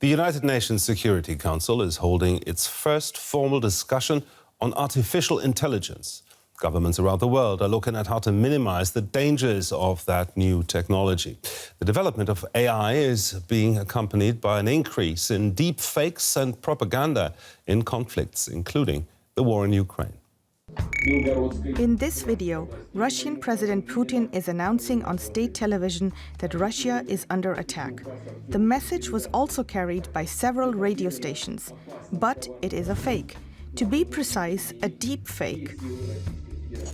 The United Nations Security Council is holding its first formal discussion on artificial intelligence. Governments around the world are looking at how to minimize the dangers of that new technology. The development of AI is being accompanied by an increase in deepfakes and propaganda in conflicts, including the war in Ukraine. In this video, Russian President Putin is announcing on state television that Russia is under attack. The message was also carried by several radio stations, but it is a fake. To be precise, a deep fake.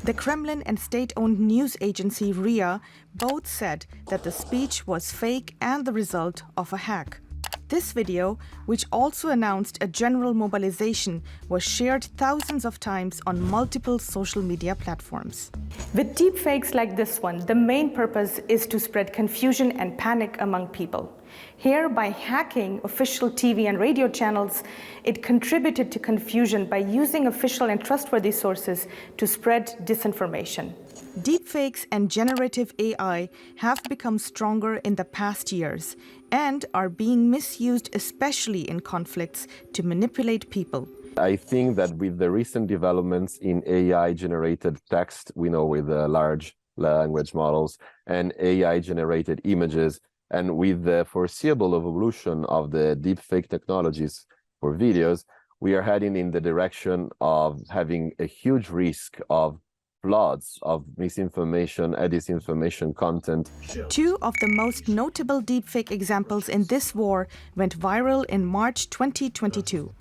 The Kremlin and state-owned news agency RIA both said that the speech was fake and the result of a hack. This video, which also announced a general mobilization, was shared thousands of times on multiple social media platforms. With deepfakes like this one, the main purpose is to spread confusion and panic among people. Here, by hacking official TV and radio channels, it contributed to confusion by using official and trustworthy sources to spread disinformation. Deepfakes and generative AI have become stronger in the past years and are being misused, especially in conflicts, to manipulate people. I think that with the recent developments in AI-generated text, we know with large language models and AI-generated images, and with the foreseeable evolution of the deepfake technologies for videos, we are heading in the direction of having a huge risk of floods of misinformation and disinformation content. Two of the most notable deepfake examples in this war went viral in March 2022.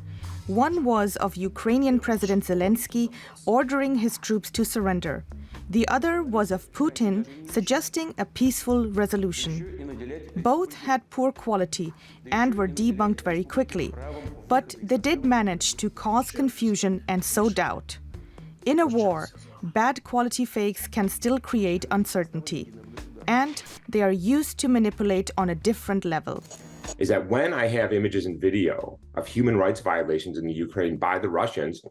One was of Ukrainian President Zelensky ordering his troops to surrender. The other was of Putin suggesting a peaceful resolution. Both had poor quality and were debunked very quickly, but they did manage to cause confusion and sow doubt. In a war, bad quality fakes can still create uncertainty, and they are used to manipulate on a different level. Is that when I have images and video of human rights violations in the Ukraine by the Russians,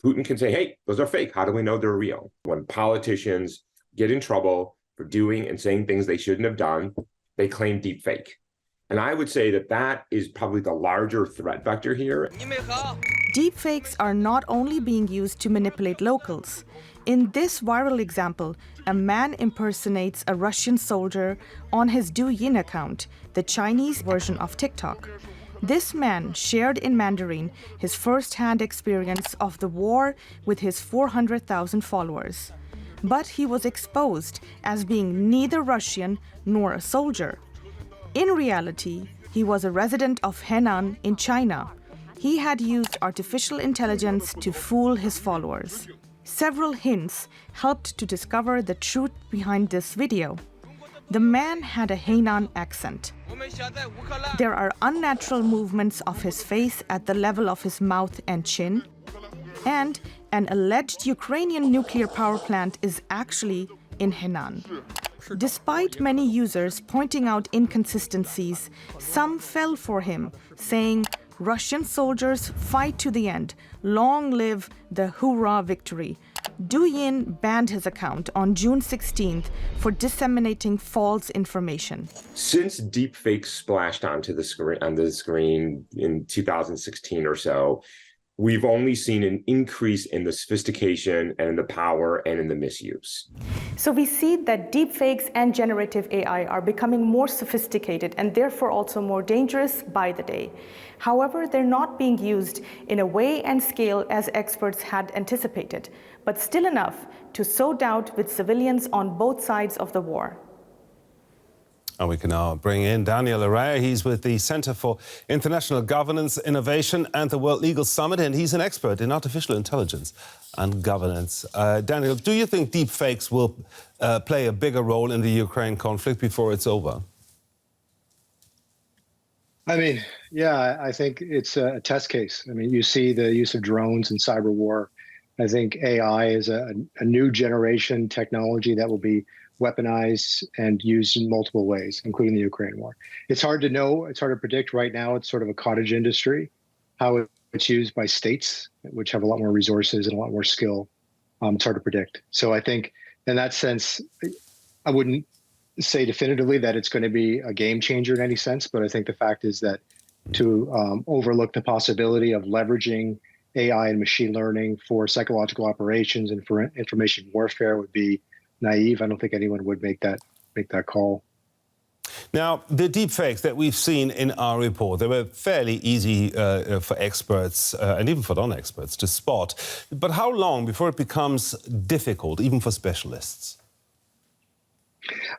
Putin can say, hey, those are fake. How do we know they're real? When politicians get in trouble for doing and saying things they shouldn't have done, they claim deep fake. And I would say that that is probably the larger threat vector here. Deepfakes are not only being used to manipulate locals. In this viral example, a man impersonates a Russian soldier on his Douyin account, the Chinese version of TikTok. This man shared in Mandarin his first-hand experience of the war with his 400,000 followers. But he was exposed as being neither Russian nor a soldier. In reality, he was a resident of Henan in China. He had used artificial intelligence to fool his followers. Several hints helped to discover the truth behind this video. The man had a Henan accent. There are unnatural movements of his face at the level of his mouth and chin. And an alleged Ukrainian nuclear power plant is actually in Henan. Despite many users pointing out inconsistencies, some fell for him, saying, "Russian soldiers fight to the end. Long live the hoorah victory." Douyin banned his account on June 16th for disseminating false information. Since deepfakes splashed onto the screen in 2016 or so, we've only seen an increase in the sophistication and in the power and in the misuse. So we see that deepfakes and generative AI are becoming more sophisticated and therefore also more dangerous by the day. However, they're not being used in a way and scale as experts had anticipated, but still enough to sow doubt with civilians on both sides of the war. And we can now bring in Daniel Araya. He's with the Center for International Governance, Innovation and the World Legal Summit, and he's an expert in artificial intelligence and governance. Daniel, do you think deepfakes will play a bigger role in the Ukraine conflict before it's over? I mean, yeah, I think it's a test case. I mean, you see the use of drones and cyber war. I think AI is a new generation technology that will be weaponized and used in multiple ways, including the Ukraine war. It's hard to know. It's hard to predict right now. It's sort of a cottage industry, how it's used by states, which have a lot more resources and a lot more skill. It's hard to predict. So I think in that sense, I wouldn't say definitively that it's going to be a game changer in any sense, but I think the fact is that to overlook the possibility of leveraging AI and machine learning for psychological operations and for information warfare would be naive. I don't think anyone would make that call. Now, the deepfakes that we've seen in our report, they were fairly easy for experts and even for non-experts to spot. But how long before it becomes difficult, even for specialists?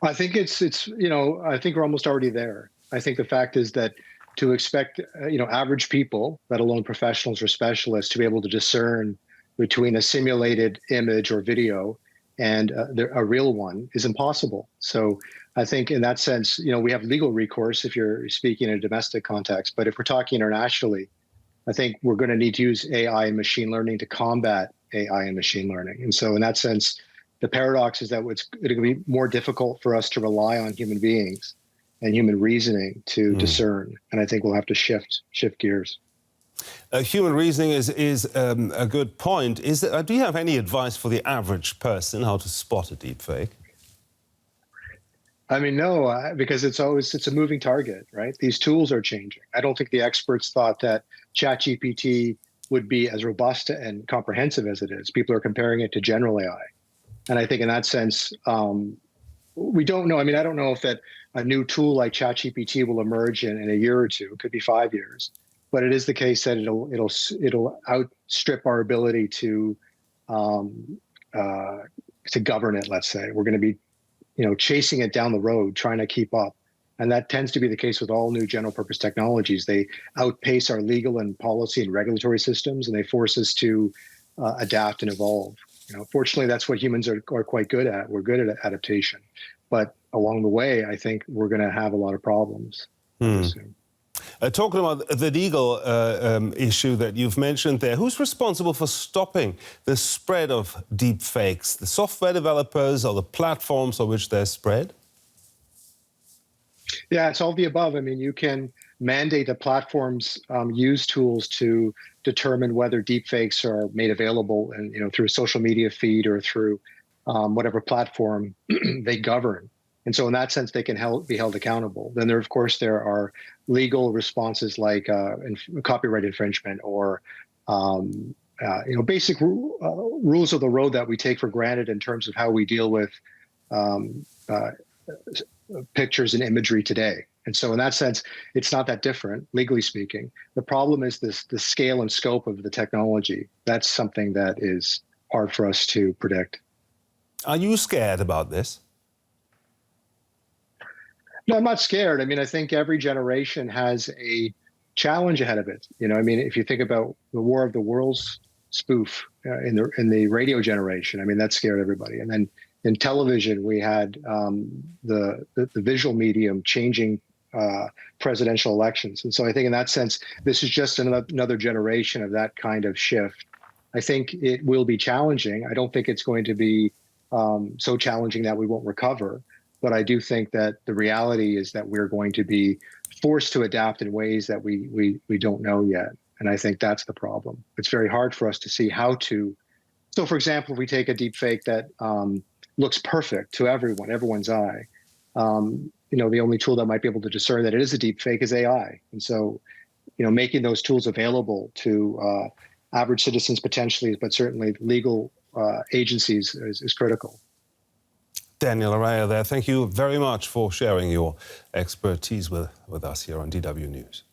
I think I think we're almost already there. I think the fact is that to expect, average people, let alone professionals or specialists, to be able to discern between a simulated image or video and a real one is impossible. So I think in that sense, we have legal recourse if you're speaking in a domestic context. But if we're talking internationally, I think we're going to need to use AI and machine learning to combat AI and machine learning. And so in that sense, the paradox is that it's going to be more difficult for us to rely on human beings and human reasoning to discern. And I think we'll have to shift gears. Human reasoning is a good point. Do you have any advice for the average person how to spot a deepfake? I mean, no, because it's a moving target, right? These tools are changing. I don't think the experts thought that ChatGPT would be as robust and comprehensive as it is. People are comparing it to general AI. And I think in that sense, we don't know. I mean, I don't know if that a new tool like ChatGPT will emerge in a year or two. It could be 5 years. But it is the case that it'll outstrip our ability to govern it. Let's say we're going to be, chasing it down the road, trying to keep up, and that tends to be the case with all new general purpose technologies. They outpace our legal and policy and regulatory systems, and they force us to adapt and evolve. Fortunately, that's what humans are quite good at. We're good at adaptation, but along the way, I think we're going to have a lot of problems. Talking about the legal issue that you've mentioned there, who's responsible for stopping the spread of deepfakes? The software developers or the platforms on which they're spread? Yeah, it's all the above. I mean, you can mandate that platforms use tools to determine whether deepfakes are made available, and through a social media feed or through whatever platform they govern. And so in that sense, they can be held accountable. Then there are legal responses like copyright infringement or basic rules of the road that we take for granted in terms of how we deal with pictures and imagery today. And so in that sense, it's not that different, legally speaking. The problem is the scale and scope of the technology. That's something that is hard for us to predict. Are you scared about this? No, I'm not scared. I mean, I think every generation has a challenge ahead of it. If you think about the War of the Worlds spoof in the radio generation, I mean, that scared everybody. And then in television, we had the visual medium changing presidential elections. And so I think in that sense, this is just another generation of that kind of shift. I think it will be challenging. I don't think it's going to be so challenging that we won't recover. But I do think that the reality is that we're going to be forced to adapt in ways that we don't know yet. And I think that's the problem. It's very hard for us to see how to. So, for example, if we take a deepfake that looks perfect to everyone's eye, the only tool that might be able to discern that it is a deepfake is AI. And so, making those tools available to average citizens potentially, but certainly legal agencies is critical. Daniel Araya there, thank you very much for sharing your expertise with us here on DW News.